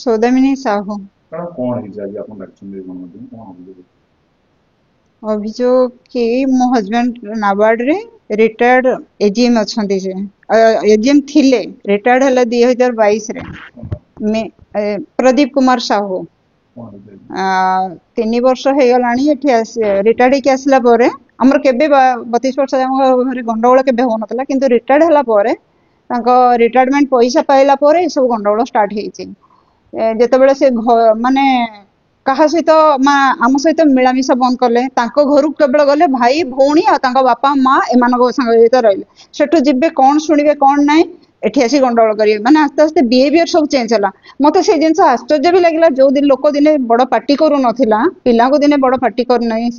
ସୌଦାମିନୀ ସାହୁ। ଅଭିଯୋଗ କି ମୋ ହଜବେଣ୍ଡ ନାବାର୍ଡ ରେ ରିଟାୟାର୍ଡ ଏଜିଏମ୍ ଅଛନ୍ତି, ଯେ ଏଜିଏମ୍ ଥିଲେ, ରିଟାୟାର୍ଡ ହେଲା 2022 ରେ। ପ୍ରଦୀପ କୁମାର ସାହୁ 3 ବର୍ଷ ହେଇଗଲାଣି ଏଠି ରିଟାୟାର୍ଡ ହେଇକି ଆସିଲା ପରେ। ଆମର କେବେ 32 ବର୍ଷ ଆମ ଘରେ ଗଣ୍ଡଗୋଳ କେବେ ହଉନଥିଲା, କିନ୍ତୁ ରିଟାୟାର୍ଡ ହେଲା ପରେ ତାଙ୍କ ରିଟାୟାରମେଣ୍ଟ ପଇସା ପାଇଲା ପରେ ଏସବୁ ଗଣ୍ଡଗୋଳ ଷ୍ଟାର୍ଟ ହେଇଛି। ଯେତେବେଳେ ସେ ମାନେ କାହା ସହିତ ଆମ ସହିତ ମିଳାମିଶା ବନ୍ଦ କଲେ, ତାଙ୍କ ଘରକୁ କେବଳ ଗଲେ ଭାଇ ଭଉଣୀ ଆଉ ତାଙ୍କ ବାପା ମା ଏମାନଙ୍କ ସାଙ୍ଗ ସହିତ ରହିଲେ। ସେଠୁ ଯିବେ କଣ ଶୁଣିବେ କଣ ନାହିଁ, ଏଠି ଆସି ଗଣ୍ଡଗୋଳ କରିବେ। ମାନେ ଆସ୍ତେ ଆସ୍ତେ ବିହେଭିୟର ସବୁ ଚେଞ୍ଜ ହେଲା। ମତେ ସେଇ ଜିନିଷ ଆଶ୍ଚର୍ଯ୍ୟ ବି ଲାଗିଲା, ଯୋଉ ଲୋକ ଦିନେ ବଡ ପାଟି କରୁନଥିଲା, ପିଲାଙ୍କୁ ଦିନେ ବଡ ପାଟି କରୁନାହିଁ,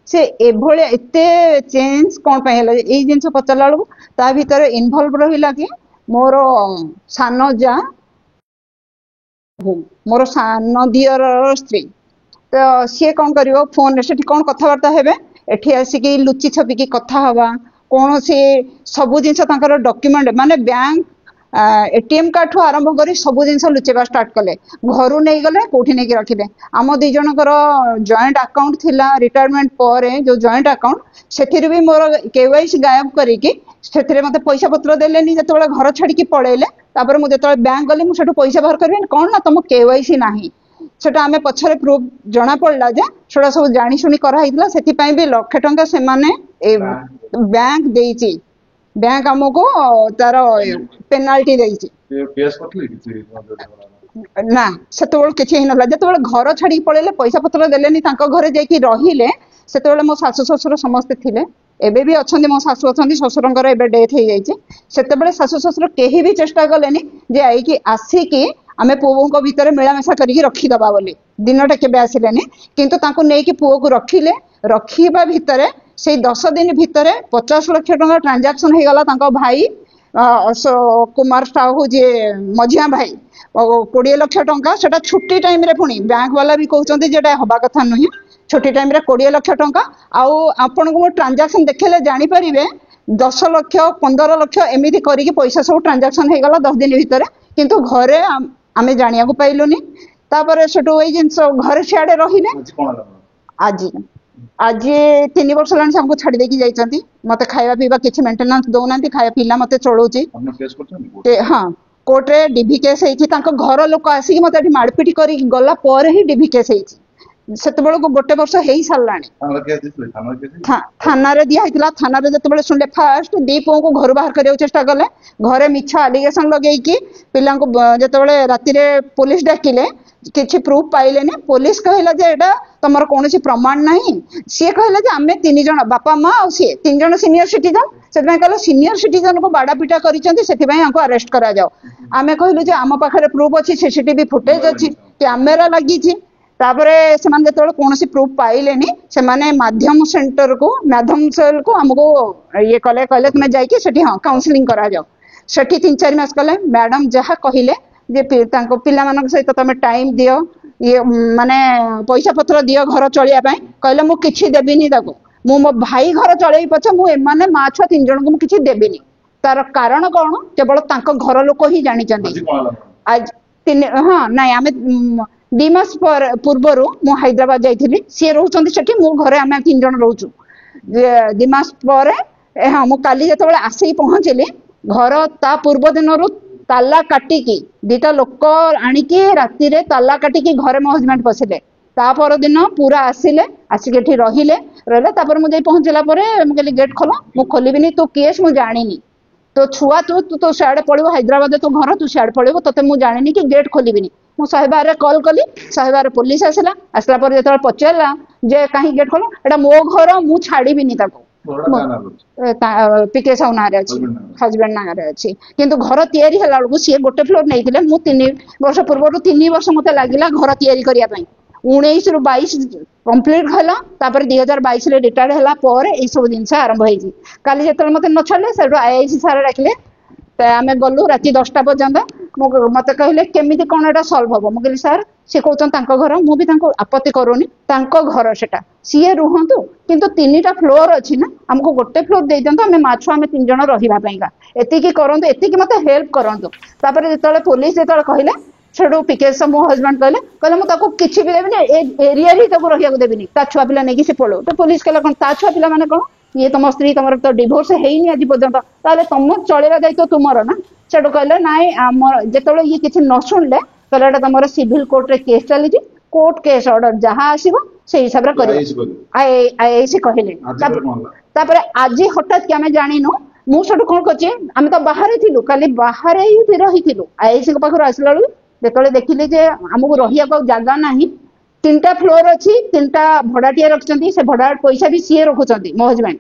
ସେ ଏଭଳିଆ ଏତେ ଚେଞ୍ଜ କଣ ପାଇଁ ହେଲା। ଏଇ ଜିନିଷ ପଚାରିଲା ବେଳକୁ ତା ଭିତରେ ଇନଭଲ୍ଭ ରହିଲା କି ମୋର ସାନ ଯା, ମୋର ସାନ ଦିଅର ସ୍ତ୍ରୀ। ତ ସିଏ କଣ କରିବ, ଫୋନରେ ସେଠି କଣ କଥାବାର୍ତ୍ତା ହେବେ, ଏଠି ଆସିକି ଲୁଚି ଛପିକି କଥା ହବା, କୌଣସି ସବୁ ଜିନିଷ ତାଙ୍କର ଡକ୍ୟୁମେଣ୍ଟ ମାନେ ବ୍ୟାଙ୍କ ଏଟିଏମ କାର୍ଡ ଠୁ ଆରମ୍ଭ କରି ସବୁ ଜିନିଷ ଲୁଚେଇବା ଷ୍ଟାର୍ଟ କଲେ। ଘରୁ ନେଇଗଲେ କୋଉଠି ନେଇକି ରଖିଲେ। ଆମ 2 ଜଣଙ୍କର ଜଏଣ୍ଟ ଆକାଉଣ୍ଟ ଥିଲା, ରିଟାୟାରମେଣ୍ଟ ପରେ ଯୋଉ ଜଏଣ୍ଟ ଆକାଉଣ୍ଟ, ସେଥିରେ ବି ମୋର କେୱାଇସି ଗାୟବ କରିକି ସେଥିରେ ମତେ ପଇସା ପତ୍ର ଦେଲେନି। ଯେତେବେଳେ ଘର ଛାଡିକି ପଳେଇଲେ, ତାପରେ ମୁଁ ଯେତେବେଳେ ବ୍ୟାଙ୍କ ଗଲି, ମୁଁ ସେଠୁ ପଇସା ବାହାର କରିବି କଣ ନା ତମ କେୱାଇସି ନାହିଁ। ସେଟା ଆମେ ପଛରେ ପ୍ରୁଫ ଜଣା ପଡିଲା ଯେ ସେଟା ସବୁ ଜାଣି ଶୁଣି କରାହେଇଥିଲା। ସେଥିପାଇଁ ବି 1 ଲକ୍ଷ ଟଙ୍କା ସେମାନେ ବ୍ୟାଙ୍କ ଦେଇଛି, ବ୍ୟାଙ୍କ ଆମକୁ ତାର ପେନାଲ୍ଟି ଦେଇଛି। ନା ସେତେବେଳେ କିଛି ହେଇନଥିଲା। ଯେତେବେଳେ ଘର ଛାଡିକି ପଳେଇଲେ, ପଇସା ପତ୍ର ଦେଲେନି, ତାଙ୍କ ଘରେ ଯାଇକି ରହିଲେ, ସେତେବେଳେ ମୋ ଶାଶୁ ଶ୍ୱଶୁର ସମସ୍ତେ ଥିଲେ। ଏବେ ବି ଅଛନ୍ତି, ମୋ ଶାଶୁ ଅଛନ୍ତି, ଶ୍ୱଶୁରଙ୍କର ଏବେ ଡେଥ ହେଇଯାଇଛି। ସେତେବେଳେ ଶାଶୁ ଶ୍ୱଶୁର କେହି ବି ଚେଷ୍ଟା କଲେନି ଯେ ଆଇକି ଆସିକି ଆମେ ପୁଅଙ୍କ ଭିତରେ ମିଳାମିଶା କରିକି ରଖିଦବା ବୋଲି। ଦିନଟା କେବେ ଆସିଲେନି, କିନ୍ତୁ ତାଙ୍କୁ ନେଇକି ପୁଅକୁ ରଖିଲେ। ରଖିବା ଭିତରେ ସେଇ 10 ଦିନ ଭିତରେ 50 ଲକ୍ଷ ଟଙ୍କା ଟ୍ରାଞ୍ଜାକ୍ସନ ହେଇଗଲା। ତାଙ୍କ ଭାଇ କୁମାର ସାହୁ ଯିଏ ମଝିଆ ଭାଇ 20 ଲକ୍ଷ ଟଙ୍କା, ସେଟା ଛୁଟି ଟାଇମରେ, ପୁଣି ବ୍ୟାଙ୍କ ବାଲା ବି କହୁଛନ୍ତି ଯେଟା ହବା କଥା ନୁହେଁ, ଛୁଟି ଟାଇମରେ 20 ଲକ୍ଷ ଟଙ୍କା। ଆଉ ଆପଣଙ୍କୁ ମୁଁ ଟ୍ରାଞ୍ଜାକ୍ସନ ଦେଖେଇଲେ ଜାଣିପାରିବେ, 10 ଲକ୍ଷ 15 ଲକ୍ଷ ଏମିତି କରିକି ପଇସା ସବୁ ଟ୍ରାଞ୍ଜାକ୍ସନ ହେଇଗଲା 10 ଦିନ ଭିତରେ। କିନ୍ତୁ ଘରେ ଆମେ ଜାଣିବାକୁ ପାଇଲୁନି। ତାପରେ ସେଠୁ ଏଇ ଜିନିଷ ଘରେ ସିଆଡେ ରହିଲେ। ଆଜି 3 ବର୍ଷ ହେଲାଣି ସେ ଆମକୁ ଛାଡି ଦେଇକି ଯାଇଛନ୍ତି। ମତେ ଖାଇବା ପିଇବା କିଛି ମେଣ୍ଟେନାନ୍ସ ଦଉନାହାନ୍ତି, ଖାଇବା ପିଲା ମତେ ଚଳଉଛି। ହଁ, କୋର୍ଟରେ ଡିଭି କେସ୍ ହେଇଛି। ତାଙ୍କ ଘର ଲୋକ ଆସିକି ମତେ ଏଠି ମାରପିଟ କରିକି ଗଲା ପରେ ହିଁ ଡିଭି କେସ୍ ହେଇଛି। ସେତେବେଳକୁ 1 ବର୍ଷ ହେଇ ସାରିଲାଣି। ଥାନାରେ ଦିଆ ହେଇଥିଲା। ଥାନାରେ ଯେତେବେଳେ ଶୁଣିଲେ, ଫାଷ୍ଟ 2 ପୁଅଙ୍କୁ ଘରୁ ବାହାର କରିବାକୁ ଚେଷ୍ଟା କଲେ, ଘରେ ମିଛ ଆଲିଗେସନ ଲଗେଇକି ପିଲାଙ୍କୁ ଯେତେବେଳେ ରାତିରେ ପୋଲିସ ଡାକିଲେ, କିଛି ପ୍ରୁଫ ପାଇଲେନି। ପୋଲିସ କହିଲା ଯେ ଏଇଟା ତମର କୌଣସି ପ୍ରମାଣ ନାହିଁ। ସିଏ କହିଲା ଯେ ଆମେ 3 ଜଣ, ବାପା ମା ଆଉ ସିଏ 3 ଜଣ ସିନିୟର ସିଟିଜନ, ସେଥିପାଇଁ କହିଲା ସିନିୟର ସିଟିଜନକୁ ବାଡା ପିଟା କରିଛନ୍ତି, ସେଥିପାଇଁ ୟାଙ୍କୁ ଆରେଷ୍ଟ କରାଯାଉ। ଆମେ କହିଲୁ ଯେ ଆମ ପାଖରେ ପ୍ରୁଫ ଅଛି, ସିସିଟିଭି ଫୁଟେଜ ଅଛି, କ୍ୟାମେରା ଲାଗିଛି। ତାପରେ ସେମାନେ ଯେତେବେଳେ କୌଣସି ପ୍ରୁଫ ପାଇଲେନି, ସେମାନେ ମାଧ୍ୟମ ସେଣ୍ଟରକୁ, ମାଧ୍ୟମ ସେଲକୁ ଆମକୁ ଇଏ କଲେ, କହିଲେ ତୁମେ ଯାଇକି ସେଠି କାଉନସିଲିଂ କରାଯାଉ। ସେଠି 3-4 ମାସ କଲେ। ମ୍ୟାଡମ ଯାହା କହିଲେ ଯେ ତାଙ୍କ ପିଲାମାନଙ୍କ ସହିତ ତମେ ଟାଇମ ଦିଅ, ଇଏ ମାନେ ପଇସା ପତ୍ର ଦିଅ ଘର ଚଳିବା ପାଇଁ। କହିଲେ ମୁଁ କିଛି ଦେବିନି ତାକୁ, ମୁଁ ମୋ ଭାଇ ଘର ଚଳେଇବି ପଛେ, ମୁଁ ଏମାନେ ମା ଛୁଆ 3 ଜଣଙ୍କୁ ମୁଁ କିଛି ଦେବିନି। ତାର କାରଣ କଣ କେବଳ ତାଙ୍କ ଘର ଲୋକ ହିଁ ଜାଣିଛନ୍ତି। ହଁ ନାଇଁ, ଆମେ 2 ମାସ ପୂର୍ବରୁ ମୁଁ ହାଇଦ୍ରାବାଦ ଯାଇଥିଲି, ସିଏ ରହୁଛନ୍ତି ସେଠି, ମୁଁ ଘରେ, ଆମେ 3 ଜଣ ରହୁଛୁ। 2 ମାସ ପରେ ହଁ, ମୁଁ କାଲି ଯେତେବେଳେ ଆସିକି ପହଞ୍ଚିଲି, ଘର ତା ପୂର୍ବ ଦିନରୁ ତାଲା କାଟିକି 2ଟା ଲୋକ ଆଣିକି ରାତିରେ ତାଲା କାଟିକି ଘରେ ମୋ ହଜବେଣ୍ଡ ପଶିଲେ। ତା ପରଦିନ ପୁରା ଆସିଲେ, ଆସିକି ଏଠି ରହିଲେ। ତାପରେ ମୁଁ ଯାଇ ପହଞ୍ଚିଲା ପରେ ମୁଁ କହିଲି ଗେଟ୍ ଖୋଲ। ମୁଁ ଖୋଲିବିନି, ତୁ କିଏସ୍ ମୁଁ ଜାଣିନି, ତୋ ଛୁଆ, ତୁ ସିଆଡେ ପଳେଇବୁ, ହାଇଦ୍ରାବାଦରେ ତୋ ଘର, ତୁ ସିଆଡେ ପଳେଇବୁ, ତୋତେ ମୁଁ ଜାଣିନି କି ଗେଟ୍ ଖୋଲିବିନି। ମୁଁ 112ରେ କଲ୍ କଲି, 112ରେ ପୋଲିସ ଆସିଲା। ଆସିଲା ପରେ ଯେତେବେଳେ ପଚାରିଲା ଯେ କାହିଁକି ଗେଟ୍ ଖୋଲ, ଏଟା ମୋ ଘର, ମୁଁ ଛାଡିବିନି ତାକୁ। ପିକେ ସାହୁ ନାଁରେ ଅଛି, ହଜବେଣ୍ଡ ନାଁରେ ଅଛି। କିନ୍ତୁ ଘର ତିଆରି ହେଲା ବେଳକୁ ସିଏ 1 ଫ୍ଲୋର ନେଇଥିଲେ। ମୁଁ 3 ବର୍ଷ ପୂର୍ବରୁ 3 ବର୍ଷ ମତେ ଲାଗିଲା ଘର ତିଆରି କରିବା ପାଇଁ। 19ରୁ 22 କମ୍ପ୍ଲିଟ ହେଲା। ତାପରେ 2022ରେ ରିଟାୟାର୍ଡ ହେଲା ପରେ ଏଇ ସବୁ ଜିନିଷ ଆରମ୍ଭ ହେଇଛି। କାଲି ଯେତେବେଳେ ମତେ ନ ଛାଡିଲେ, ସେଠୁ ଆଇଆଇସି ସାର୍ ଡାକିଲେ। ଆମେ ଗଲୁ ରାତି 10ଟା ପର୍ଯ୍ୟନ୍ତ। ମତେ କହିଲେ କେମିତି କଣ ଏଟା ସଲ୍ଭ ହବ। ମୁଁ କହିଲି ସାର୍, ସିଏ କହୁଛନ୍ତି ତାଙ୍କ ଘର, ମୁଁ ବି ତାଙ୍କୁ ଆପତ୍ତି କରୁନି, ତାଙ୍କ ଘର ସେଟା, ସିଏ ରୁହନ୍ତୁ, କିନ୍ତୁ 3ଟା ଫ୍ଲୋର ଅଛି ନା, ଆମକୁ 1 ଫ୍ଲୋର ଦେଇଦିଅନ୍ତୁ, ଆମେ ମା ଛୁଆ ଆମେ 3 ଜଣ ରହିବା ପାଇଁକା, ଏତିକି କରନ୍ତୁ, ଏତିକି ମତେ ହେଲ୍ପ କରନ୍ତୁ। ତାପରେ ଯେତେବେଳେ ପୋଲିସ ଯେତେବେଳେ କହିଲେ सेठू पिकेश मो हजबैंड कहले कहले मुझे किसी भी देवी एरिया ही रही देवी ता छुआ पिला नहीं सी पड़ो तो पुलिस कहला कौन ता छुआ पिला माने कौन ये तुम स्त्री तुम तो डिवोर्स है आज पर्यंत ताले तुम चलेगा दायित्व तुमर ना सेठू कहले नाई जो ये किसी न शुणिले कहले तुम सिविल कोर्ट रे केस चली कोर्ट केस ऑर्डर जहाँ आसो से हिसाब से आईआईसी कहले आज हठात कि आम जाणीनु मुझे कौन कर आम तो बाहर थी खाली बाहर ही रही आईआईसी पाखर आसला जो देखिली जे आमको रहा जगह ना 3टा फ्लोर अच्छी 3टा भड़ाटिया रखिंट से भड़ा पैसा भी सी रखुच्च मो हजबैंड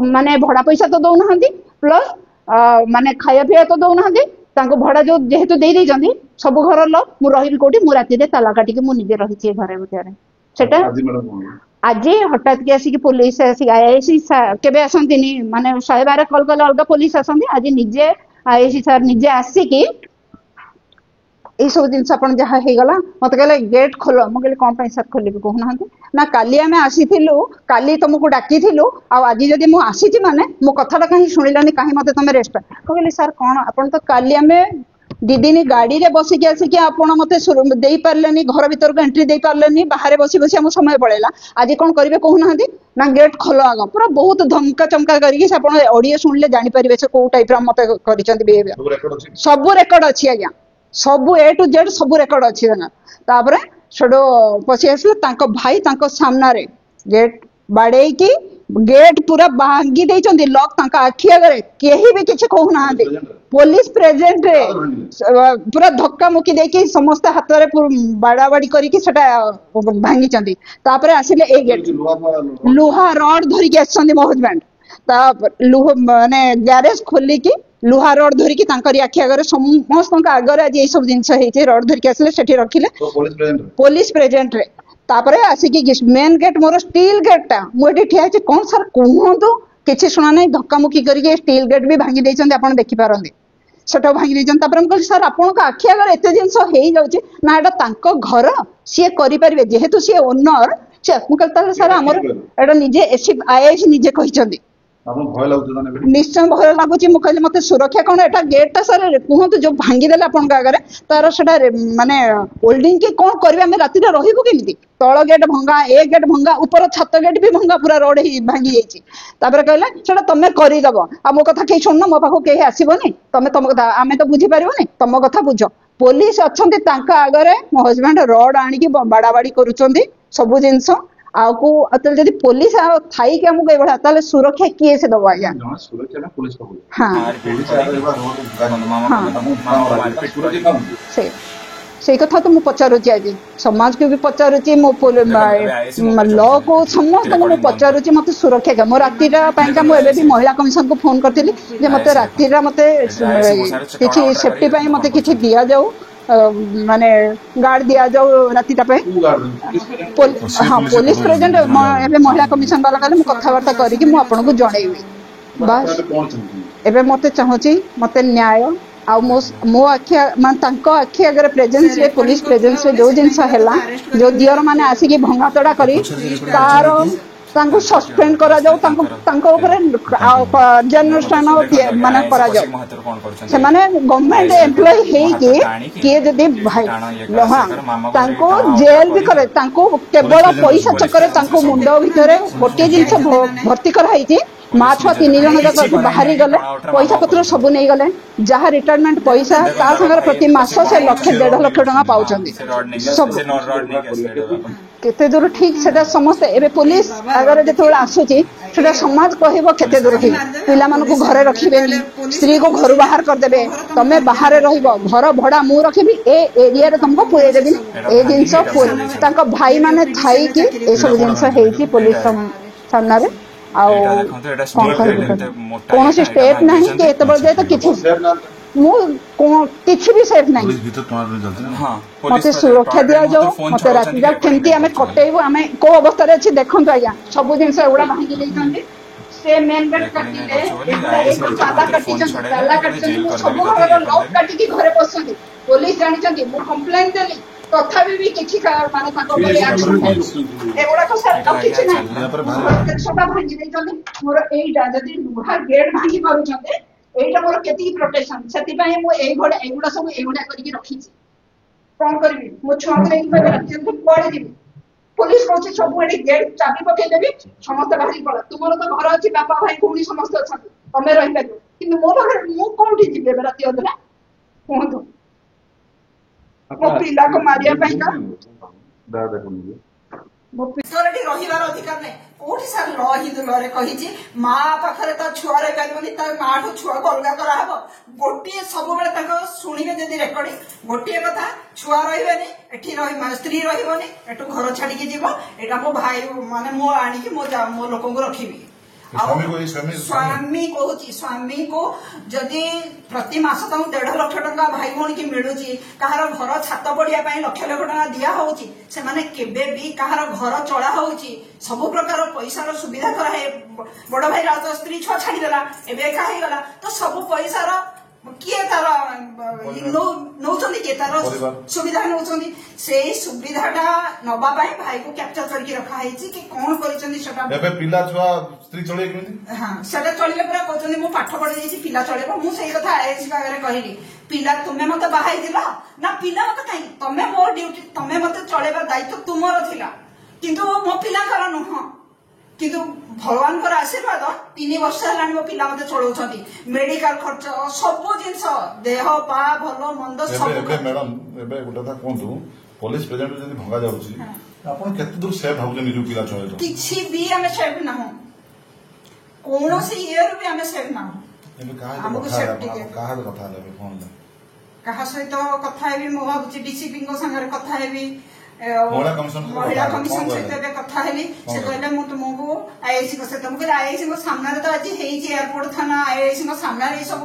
माने भड़ा पैसा तो दौना प्लस माने खाया पीया तो दौना भड़ा जो जेहेतु दे सब घर लक मु रही कौटी मु राति ताला काटिकी मु निजे रही घरे भितर सेटा आज हठात के आसिक पुलिस आसिक आईआईसी केबे आसंतिनी माने 112 कॉल कले अलग पुलिस आसंती आज निजे आईआईसी सर निजे आसिकी ये सब जिन जहाँ होगा मत कहले गेट खोल मुझे कौन सर खोल कहूना ना काली आम आसी काली तुमको डाकी आज जदि मुझे आसी माने मो कथा कहीं शुणिलानी कहीं मत तुम रेस्ट कहली सर कौन आप तो काली आम दीदी गाड़ी रे बसिकी आसिक आप मत दे पारे घर भर को एंट्री दे पारे बाहर बसी बसी आम समय पड़ेगा आज कौन करेंगे कहूना ना गेट खोल आग पूरा बहुत धमका चमका करके ऑडियो शुणिले जानीपारे से कौ टाइप मत कर सब रेकर्ड अच्छी आज्ञा सबू ए टू जेड सब रेकर्ड अच्छी तापर सेठू पशि आसला भाई सामना रे गेट बाड़े की गेट पूरा भांगी देइचंदी लॉक आखि आगे केही भी किसी कहूना पुलिस प्रेजेंट रे पूरा धक्का मुकी देकी समस्त हाथ में बाड़ा बाड़ी करके भांगी चंदी तापर आसिले ए गेट लुहा रड धरिकी आछंदी मो हजबैंड लुह माने गैरेज खोलिकी लुहा रड धरिकी आखि आगे समस्त आगे आज ये सब जिनस रड धरिकी आसिले सेठी रखिले पुलिस प्रेजेंट रे तापरे आसिकी मेन गेट मोर स्टील गेटा मुझे ठिया कौन सर कहतु किसी शुणा ना धक्का मुक्की करके स्टील गेट भी भांगी देइछन्ते आपण देखिपारंती सेटा भांगी देइछन्ते तापर हम कहली सर आपण आखि आगे एते जिनस हेई जाउची ना एटा तांको घर सी करि परिबे जेहेतु सी ओनर से मु कहली सर हमर एटा निजे एसी आईआईसी निजे कहिछन्ती निश्चय भय लगुच मुझे मत सुरक्षा कौन एटा गेटा सर कहतु जो भांगीदे आगे तार से माने होल्डिंग की कौन करें आम राति रही तल गेट भंगा ए गेट भंगा ऊपर छत गेट भी भंगा पूरा रोड भांगी जाइए कहले तुम्हें करदेव आ मो कथा कहीं शुण मो पाख कहीं आसबनी तुम्हें तुम कथा आम तो बुझीपारे तुम कथा बुझ पुलिस अच्छा आगे मो हजबैंड रड आणिकी बाड़ा बाड़ी करुँच सबू जिनस आको जदि पुलिस थाई के हमको ये ताले सुरक्षा किए से दबा आज्ञा हाँ से कथा तो मु पचारुची आज समाज को भी पचारुची मो लॉ को समस्त को पचारुची मत सुरक्षा क्या मो रातिरा मुझे भी महिला कमिशन को फोन करती मत रातिरा मत किसी सेफ्टी मत किसी दिया जाऊ माने गार्ड दिया जाऊ राति हाँ पुलिस प्रेजेंट महिला कमिशन वाला कहले कथबार्ता करके मुझे जनइबी बस एबे मत चाहूँगी मत न्याय आ मो आखि आखि आगे प्रेजेंस रे पुलिस प्रेजेंस रे जो जिनस है जो दियर माने आसिकी भंगा तड़ा करी तार सस्पेंड करा जाऊ कार्यानुष्ठान माने करा जाऊ से माने गवर्नमेंट एम्प्लॉय है किए जदि भाई हाँ जेल भी करे केवल पैसा चक्कर मुंड भितर गोटे जिनस भर्ती कराई माँ छुआ 3 जन जाक बाहरी गले पैसा पत्र सब नहीं गले जहाँ रिटायरमेंट पैसा प्रति मास से 1.5 लाख टका पाँच सब केते दूर ठीक से समस्त एबे पुलिस अगर जो आसूची से समाज कह केते दूर ठीक पिला मानू घरे रखिबे स्त्री को घर बाहर करदेबे तमे बाहर रहिबो घर भड़ा मु रखिबी ए एरिया रे तुमको पुरे देबी ए जिंस तांको भाई माने थाई कि ए सब जिंस हेची पुलिस सामना रे कौन स्टेप ना कि एत जाए तो किसी भी सेफ ना मत सुरक्षा दि जाऊ मत राति जामती आम कटेबू आम कौ अवस्था अच्छी देखु आज्ञा सब जिन एगुड़ा भांगी से मेन गेट काटिले ताला काटी सब घर लॉक काटिकी घरे पसंद पुलिस जानी कंप्लेन देली तथापि भी किसी माने एगुड़ाक सर किसी ना सबा भांगी मोर एटा जदि लुहा गेट भांगी पारुछन्ते एटा मोर केती प्रोटेक्शन सेति पई मु एगुड़ा सब एगुड़ा करके रखिछि कौन करी मो छुआ को कुआड़े जी पुलिस कौन सब गेट चाबी पकईदेवी समस्त बाहरी पड़ा तुम तो घर अच्छी बापा भाई भूणी समस्त अच्छा तमें रहीपर कि मो पाखे मुझे जी राति अधरा कहतु मो पिला को मारिया रहीबार अधिकार नहीं कौटी सार लरे कही माँ पाखे तो छुआ रही पारे माँ ठू छुआ को अलग कराहब गोटे सब शुणे जदि रेकर्डिंग गोटे कथा छुआ रही स्त्री रही एटू घर छाड़ी जीव एटा मो भाई माने मो आनिकी मो लोक रखी स्वामी कहूँ स्वामी को जदि प्रति मास तुम 1.5 लाख टंका भाई भौणी की मिलूँ कहार घर छात पड़िया लक्ष लक्ष टंका दिया होची से माने केबे भी कहार घर चला होची सब प्रकार पैसा सुविधा कराए बड़ भाई राज स्त्री छुआ छाड़ीदेला एवं एका हो गला तो सब पैसार किए तार नौ किए तार सुविधा नौ से सुविधाटा नवा भाई को कैप्चर करके रखाई कि कौन कर पिला छुआ स्त्री चले हाँ सेटा चलिए पूरा कहते मुझे पाठ पढ़ी जाइए पिला चलेब मुझे कथा आईएएस आगे कहली पिला तुम्हें मत बाहाई दिल ना पिला मत कहीं तुम्हें मो ड्यूटी तुम्हें मत चलेबार दायित्व तुमर थिला किंतु मो पिलांकर नुह किंतु भगवान आशीर्वाद 3 वर्ष है मो पिला मत चलाउछंती मेडिकल खर्च सब जिनस देह पा भल मंद सब मैडम एबे गोटा था कोंतु पुलिस प्रेजेंट जदी भंगा जाउची आपण केते दूर सेफ भाबुजे निजु पिला चले किछि भी हमें सेफ ना हो कोनोसी इयर भी हमें सेफ ना हो एबे हमको सेफ्टी के कहा कथा लेबे फोन ले कहा सहित कथा हेबी मो भाबुची डीसीपी को संगे कथा हेबी महिला कमिशन सहित कथा हेली से कहले मु तुमको आईएएस को सहित मुझे आईएएस को सामने तो आज एयरपोर्ट थाना आईएएस को सामने सब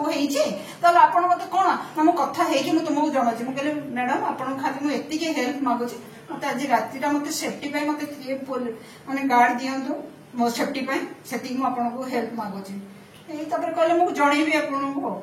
तो आपण मत कौन मो कथा है तुमको जनाऊँ मुझे मैडम आप खाली मुझे एति हेल्प मागुची मत आज राति मत सेफ्टी मत माने गार्ड दिंतु मो सेफ्टी से हेल्प मागुची कहले मुझे जनइबी आपको